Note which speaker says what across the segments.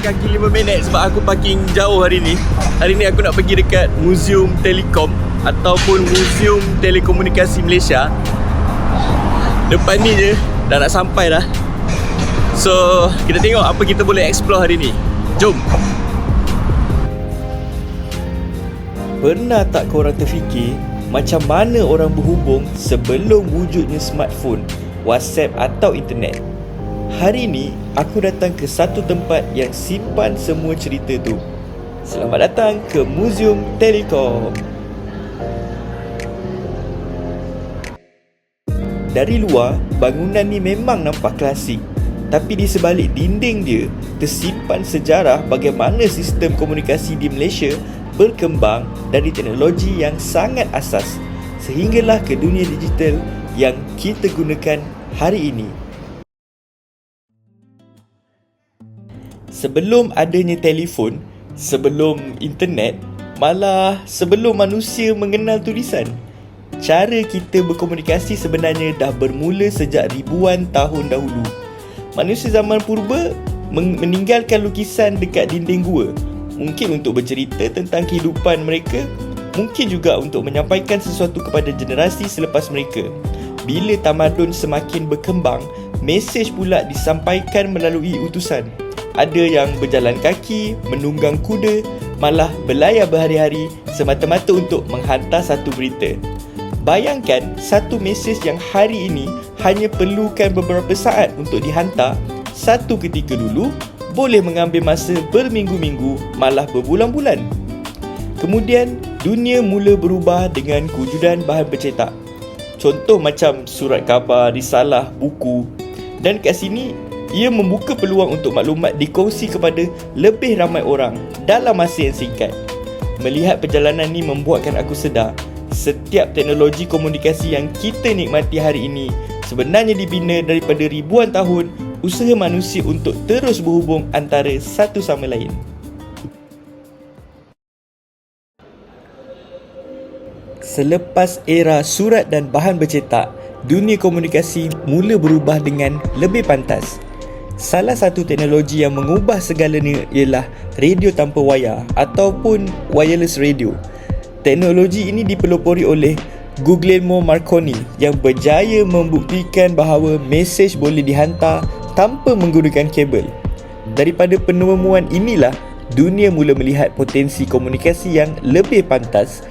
Speaker 1: kaki 5 minit sebab aku parking jauh hari ni. Hari ni aku nak pergi dekat Museum Telekom ataupun Museum Telekomunikasi Malaysia. Depan ni je, dah nak sampai dah. So, kita tengok apa kita boleh explore hari ni. Jom! Pernah tak korang terfikir macam mana orang berhubung sebelum wujudnya smartphone, WhatsApp atau internet? Hari ni, aku datang ke satu tempat yang simpan semua cerita tu. Selamat datang ke Museum Telekom. Dari luar, bangunan ni memang nampak klasik. Tapi di sebalik dinding dia, tersimpan sejarah bagaimana sistem komunikasi di Malaysia berkembang dari teknologi yang sangat asas sehinggalah ke dunia digital yang kita gunakan hari ini. Sebelum adanya telefon, sebelum internet, malah sebelum manusia mengenal tulisan, cara kita berkomunikasi sebenarnya dah bermula sejak ribuan tahun dahulu. Manusia zaman purba meninggalkan lukisan dekat dinding gua, mungkin untuk bercerita tentang kehidupan mereka, mungkin juga untuk menyampaikan sesuatu kepada generasi selepas mereka. Bila tamadun semakin berkembang, mesej pula disampaikan melalui utusan. Ada yang berjalan kaki, menunggang kuda, malah berlayar berhari-hari semata-mata untuk menghantar satu berita. Bayangkan satu mesej yang hari ini hanya perlukan beberapa saat untuk dihantar, satu ketika dulu boleh mengambil masa berminggu-minggu, malah berbulan-bulan. Kemudian, dunia mula berubah dengan kewujudan bahan bercetak. Contoh macam surat khabar, risalah, buku. Dan kat sini, ia membuka peluang untuk maklumat dikongsi kepada lebih ramai orang dalam masa yang singkat. Melihat perjalanan ni membuatkan aku sedar, setiap teknologi komunikasi yang kita nikmati hari ini sebenarnya dibina daripada ribuan tahun usaha manusia untuk terus berhubung antara satu sama lain. Selepas era surat dan bahan bercetak, dunia komunikasi mula berubah dengan lebih pantas. Salah satu teknologi yang mengubah segalanya ialah radio tanpa wayar ataupun wireless radio. Teknologi ini dipelopori oleh Guglielmo Marconi yang berjaya membuktikan bahawa mesej boleh dihantar tanpa menggunakan kabel. Daripada penemuan inilah, dunia mula melihat potensi komunikasi yang lebih pantas.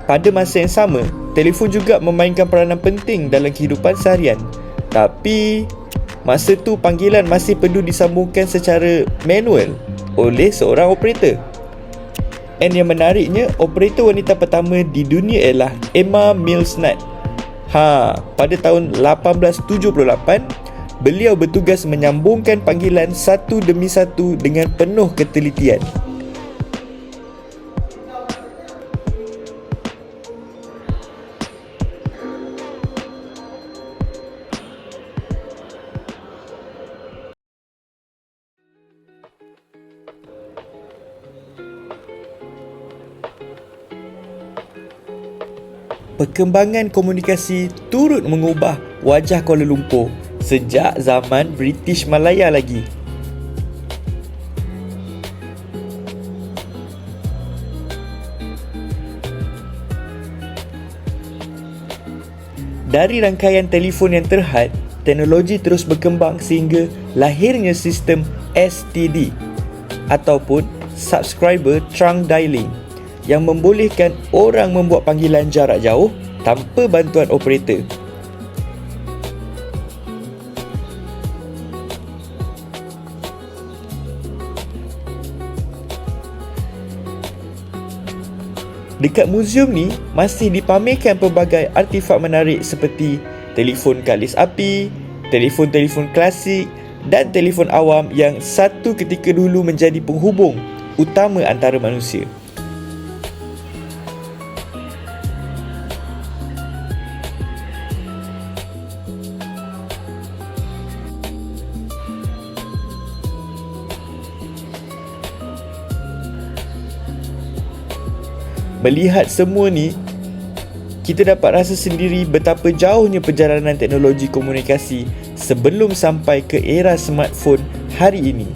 Speaker 1: Pada masa yang sama, telefon juga memainkan peranan penting dalam kehidupan seharian. Tapi, masa tu panggilan masih perlu disambungkan secara manual oleh seorang operator. Dan yang menariknya, operator wanita pertama di dunia ialah Emma Mills Nutt. Pada tahun 1878, beliau bertugas menyambungkan panggilan satu demi satu dengan penuh ketelitian. Perkembangan komunikasi turut mengubah wajah Kuala Lumpur sejak zaman British Malaya lagi. Dari rangkaian telefon yang terhad, teknologi terus berkembang sehingga lahirnya sistem STD ataupun Subscriber Trunk Dialing yang membolehkan orang membuat panggilan jarak jauh tanpa bantuan operator. Dekat muzium ni masih dipamerkan pelbagai artifak menarik seperti telefon kalis api, telefon-telefon klasik dan telefon awam yang satu ketika dulu menjadi penghubung utama antara manusia. Melihat semua ni, kita dapat rasa sendiri betapa jauhnya perjalanan teknologi komunikasi sebelum sampai ke era smartphone hari ini.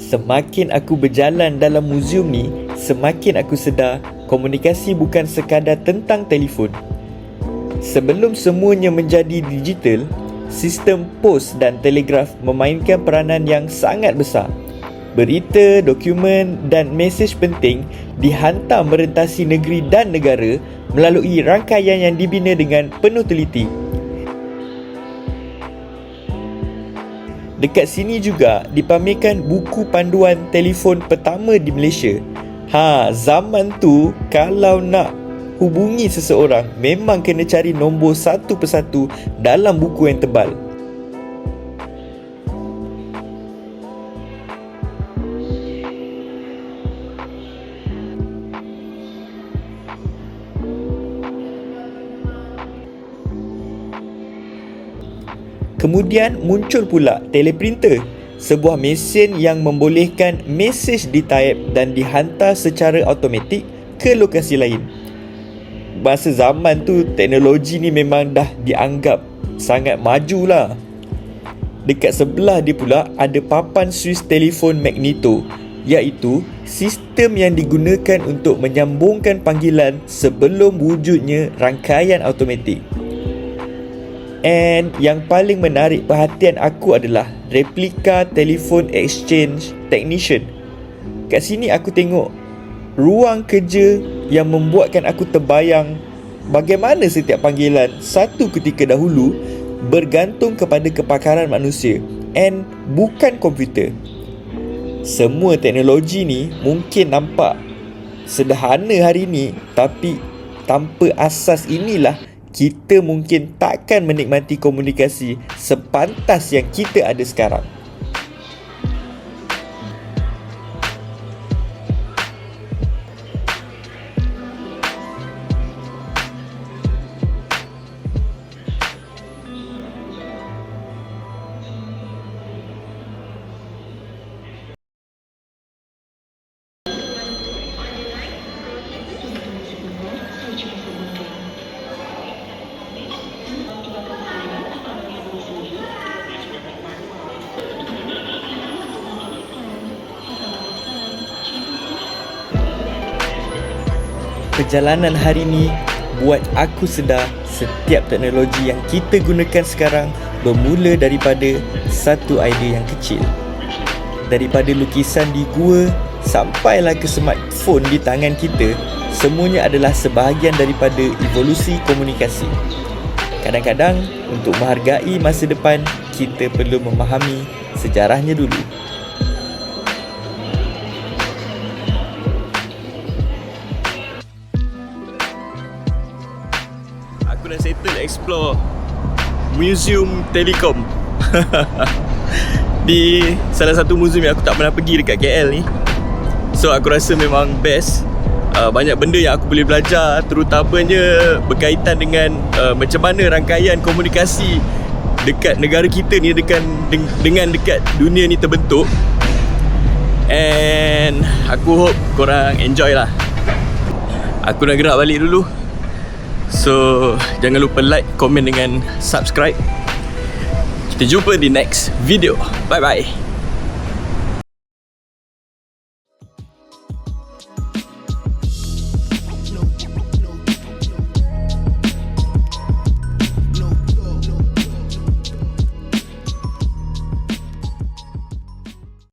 Speaker 1: Semakin aku berjalan dalam muzium ni, semakin aku sedar komunikasi bukan sekadar tentang telefon. Sebelum semuanya menjadi digital, sistem pos dan telegraf memainkan peranan yang sangat besar. Berita, dokumen dan mesej penting dihantar merentasi negeri dan negara melalui rangkaian yang dibina dengan penuh teliti. Dekat sini juga dipamerkan buku panduan telefon pertama di Malaysia. Zaman tu kalau nak hubungi seseorang memang kena cari nombor satu persatu dalam buku yang tebal. Kemudian muncul pula teleprinter, sebuah mesin yang membolehkan mesej ditaip dan dihantar secara automatik ke lokasi lain. Masa zaman tu teknologi ni memang dah dianggap sangat maju lah. Dekat sebelah dia pula ada papan suis telefon magneto, iaitu sistem yang digunakan untuk menyambungkan panggilan sebelum wujudnya rangkaian automatik. And yang paling menarik perhatian aku adalah replika telefon exchange technician. Kat sini aku tengok ruang kerja yang membuatkan aku terbayang bagaimana setiap panggilan satu ketika dahulu bergantung kepada kepakaran manusia and bukan komputer. Semua teknologi ni mungkin nampak sederhana hari ni, tapi tanpa asas inilah kita mungkin takkan menikmati komunikasi sepantas yang kita ada sekarang. Perjalanan hari ni buat aku sedar setiap teknologi yang kita gunakan sekarang bermula daripada satu idea yang kecil. Daripada lukisan di gua sampailah ke smartphone di tangan kita, semuanya adalah sebahagian daripada evolusi komunikasi. Kadang-kadang untuk menghargai masa depan, kita perlu memahami sejarahnya dulu. Aku dah settle explore Museum Telekom di salah satu museum yang aku tak pernah pergi dekat KL ni. So aku rasa memang best. Banyak benda yang aku boleh belajar, terutamanya berkaitan dengan macam mana rangkaian komunikasi dekat negara kita ni dengan dekat dunia ni terbentuk. And aku hope korang enjoy lah. Aku nak gerak balik dulu. So jangan lupa like, komen dengan subscribe. Kita jumpa di next video. Bye bye.